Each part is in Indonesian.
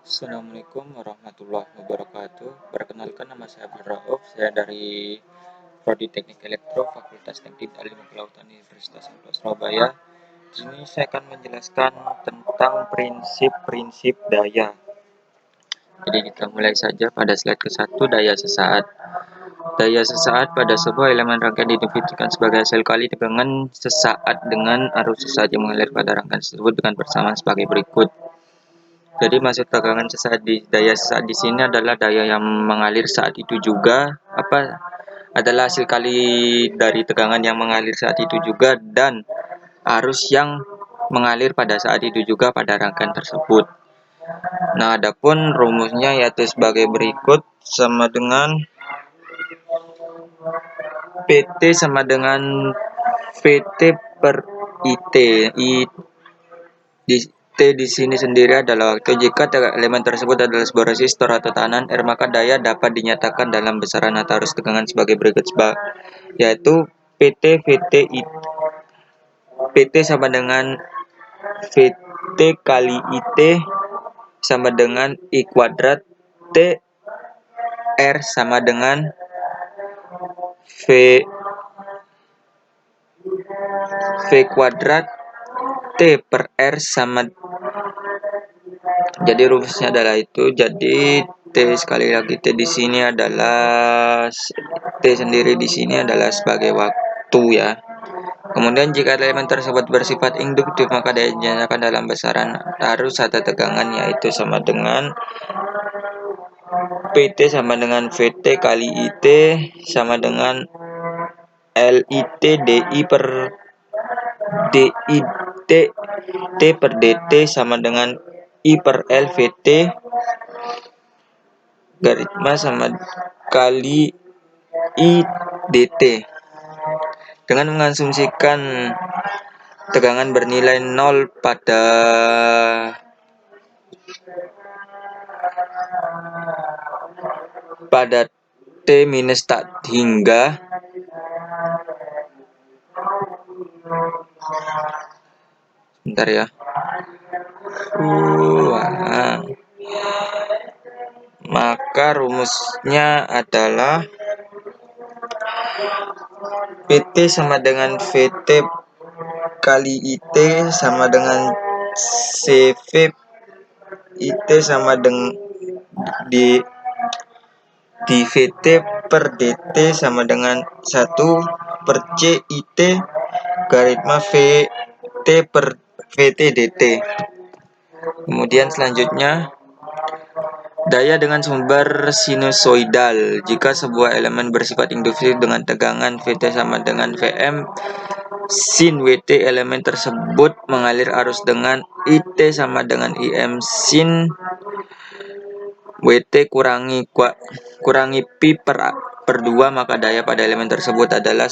Assalamualaikum warahmatullahi wabarakatuh. Perkenalkan, nama saya Abdul Rauf. Saya dari Prodi Teknik Elektro Fakultas Teknik Ilmu Kelautan Universitas Surabaya. Di sini saya akan menjelaskan tentang prinsip-prinsip daya. Jadi kita mulai saja pada slide ke-1, daya sesaat. Daya sesaat pada sebuah elemen rangkaian didefinisikan sebagai hasil kali tegangan sesaat dengan arus sesaat yang mengalir pada rangkaian tersebut dengan persamaan sebagai berikut. Jadi maksud tegangan sesaat daya sesaat di sini adalah daya yang mengalir saat itu juga adalah hasil kali dari tegangan yang mengalir saat itu juga dan arus yang mengalir pada saat itu juga pada rangkaian tersebut. Nah, adapun rumusnya yaitu sebagai berikut, sama dengan PT sama dengan VT per IT. T di sini sendiri adalah waktu. Jika elemen tersebut adalah sebuah resistor atau tekanan R, maka daya dapat dinyatakan dalam besaran atau arus tegangan sebagai berikut, yaitu PT sama dengan VT kali IT sama dengan I kuadrat, T R sama dengan V kuadrat, T per R sama. Jadi rumusnya adalah itu. Jadi T sekali lagi, T di sini adalah T sendiri di sini adalah sebagai waktu ya. Kemudian jika elemen tersebut bersifat induktif, maka daya dinyatakan dalam besaran arus atau tegangan, yaitu sama dengan PT sama dengan VT kali IT sama dengan LIT DI per DIT T per DT sama dengan I per L VT garis sama kali I DT. Dengan mengasumsikan tegangan bernilai 0 pada T minus tak hingga bentar ya. Maka rumusnya adalah PT sama dengan VT kali IT sama dengan CV IT sama dengan di VT per DT sama dengan 1 per C IT garisma VT per VT DT. Kemudian selanjutnya daya dengan sumber sinusoidal. Jika sebuah elemen bersifat induktif dengan tegangan VT sama dengan Vm sin WT, elemen tersebut mengalir arus dengan IT sama dengan IM sin WT kurangi pi per 2, maka daya pada elemen tersebut adalah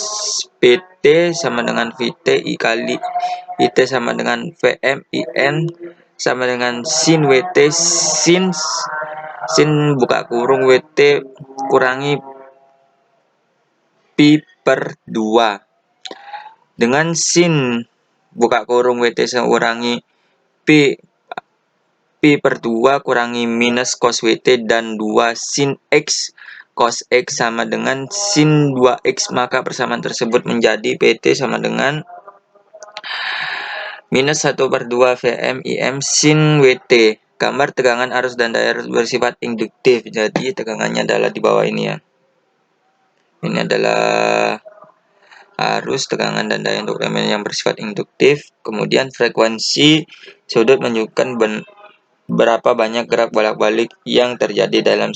PT sama dengan VT I kali IT sama dengan Vm IN sama dengan sin WT sin buka kurung WT kurangi pi per 2 dengan sin buka kurung WT kurangi pi per 2 kurangi minus cos WT dan 2 sin X cos X sama dengan sin 2X, maka persamaan tersebut menjadi PT sama dengan minus 1 per 2 Vm IM sin WT. Gambar tegangan arus dan daya bersifat induktif. Jadi tegangannya adalah di bawah ini ya. Ini adalah arus, tegangan, dan daya untuk elemen yang bersifat induktif. Kemudian frekuensi sudut menunjukkan berapa banyak gerak bolak-balik yang terjadi dalam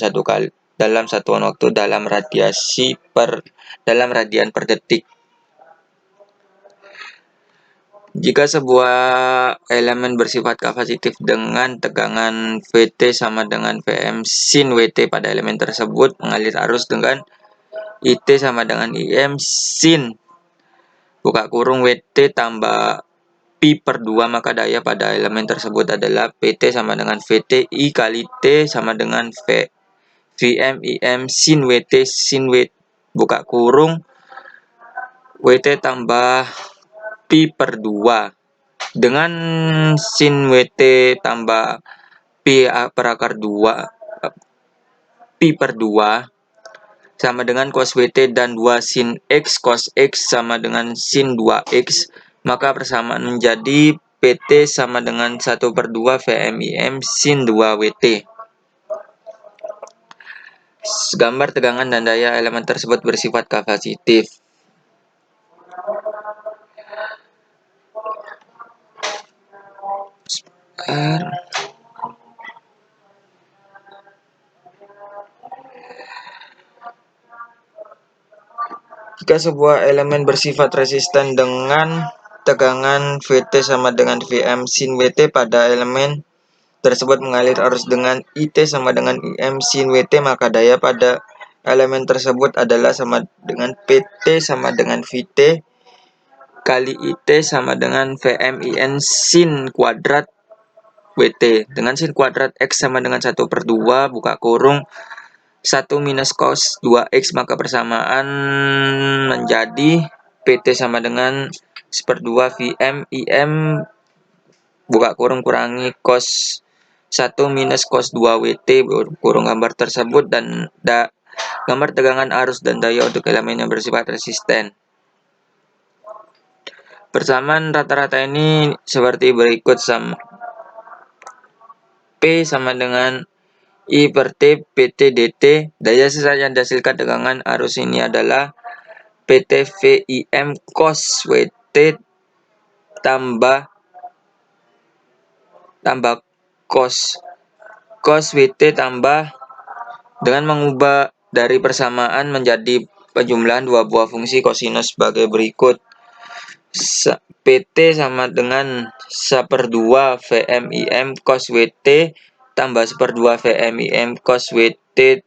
satuan waktu dalam radian per detik. Jika sebuah elemen bersifat kapasitif dengan tegangan VT sama dengan Vm sin WT, pada elemen tersebut mengalir arus dengan IT sama dengan IM sin buka kurung WT tambah pi per 2, maka daya pada elemen tersebut adalah PT sama dengan VT I kali T sama dengan Vm IM sin WT buka kurung WT tambah pi per 2 dengan sin WT tambah Pi per akar 2 Pi per 2 sama dengan cos WT dan 2 sin X cos X sama dengan sin 2X, maka persamaan menjadi PT sama dengan 1/2 VMIM sin 2 WT. Gambar tegangan dan daya elemen tersebut bersifat kapasitif. Jika sebuah elemen bersifat resisten dengan tegangan Vt sama dengan Vm sin Wt pada elemen tersebut mengalir arus dengan It sama dengan Im sin Wt, maka daya pada elemen tersebut adalah sama dengan Pt sama dengan Vt kali It sama dengan Vm In sin kuadrat Wt, dengan sin kuadrat X sama dengan 1/2 buka kurung 1 minus cos 2X, maka persamaan menjadi PT sama dengan 1/2 Vm Im buka kurung kurangi cos 1 minus cos 2 WT kurung gambar tersebut dan gambar tegangan arus dan daya untuk elemen yang bersifat resisten. Persamaan rata-rata ini seperti berikut. P sama dengan I per T PT dt. Daya sisa yang dihasilkan tegangan arus ini adalah PT VIM cos WT tambah cos WT tambah dengan mengubah dari persamaan menjadi penjumlahan dua buah fungsi kosinus sebagai berikut. PT sama dengan 1/2 VMIM cos WT tambah 1/2 VMIM cos WT.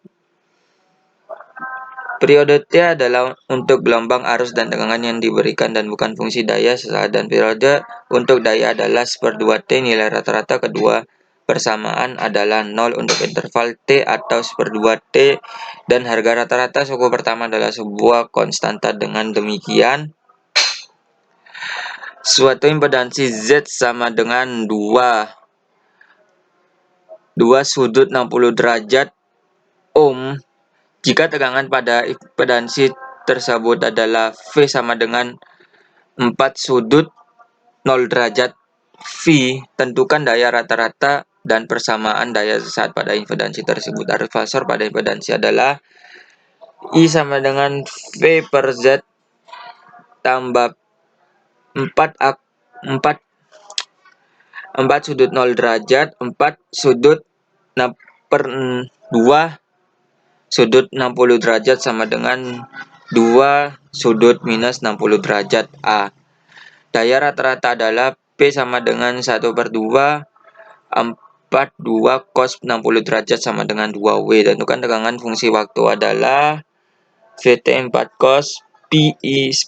Periode T adalah untuk gelombang arus dan tegangan yang diberikan dan bukan fungsi daya sesaat, dan periode untuk daya adalah 1/2 T. Nilai rata-rata kedua persamaan adalah 0 untuk interval T atau 1/2 T, dan harga rata-rata suku pertama adalah sebuah konstanta. Dengan demikian, suatu impedansi Z sama dengan 2 sudut 60 derajat ohm jika tegangan pada impedansi tersebut adalah V sama dengan 4 sudut 0 derajat V. Tentukan daya rata-rata dan persamaan daya sesaat pada impedansi tersebut. Arus fasor pada impedansi adalah I sama dengan V per Z tambah 4 sudut 0 derajat 4 sudut per 2 sudut 60 derajat sama dengan 2 sudut minus 60 derajat A. Daya rata-rata adalah P sama dengan 1/2 42 cos 60 derajat sama dengan 2W. Tentukan tegangan fungsi waktu adalah Vt 4 cos Pi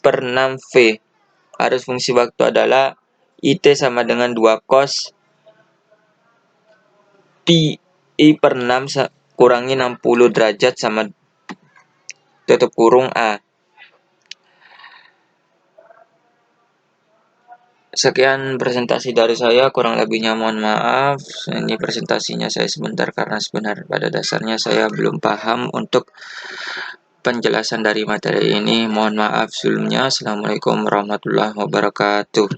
per 6V. Arus fungsi waktu adalah It sama dengan 2 cos Pi per 6 kurangi 60 derajat sama tutup kurung A. Sekian presentasi dari saya, kurang lebihnya mohon maaf. Ini presentasinya saya sebentar karena sebenarnya pada dasarnya saya belum paham untuk penjelasan dari materi ini. Mohon maaf sebelumnya. Assalamualaikum warahmatullahi wabarakatuh.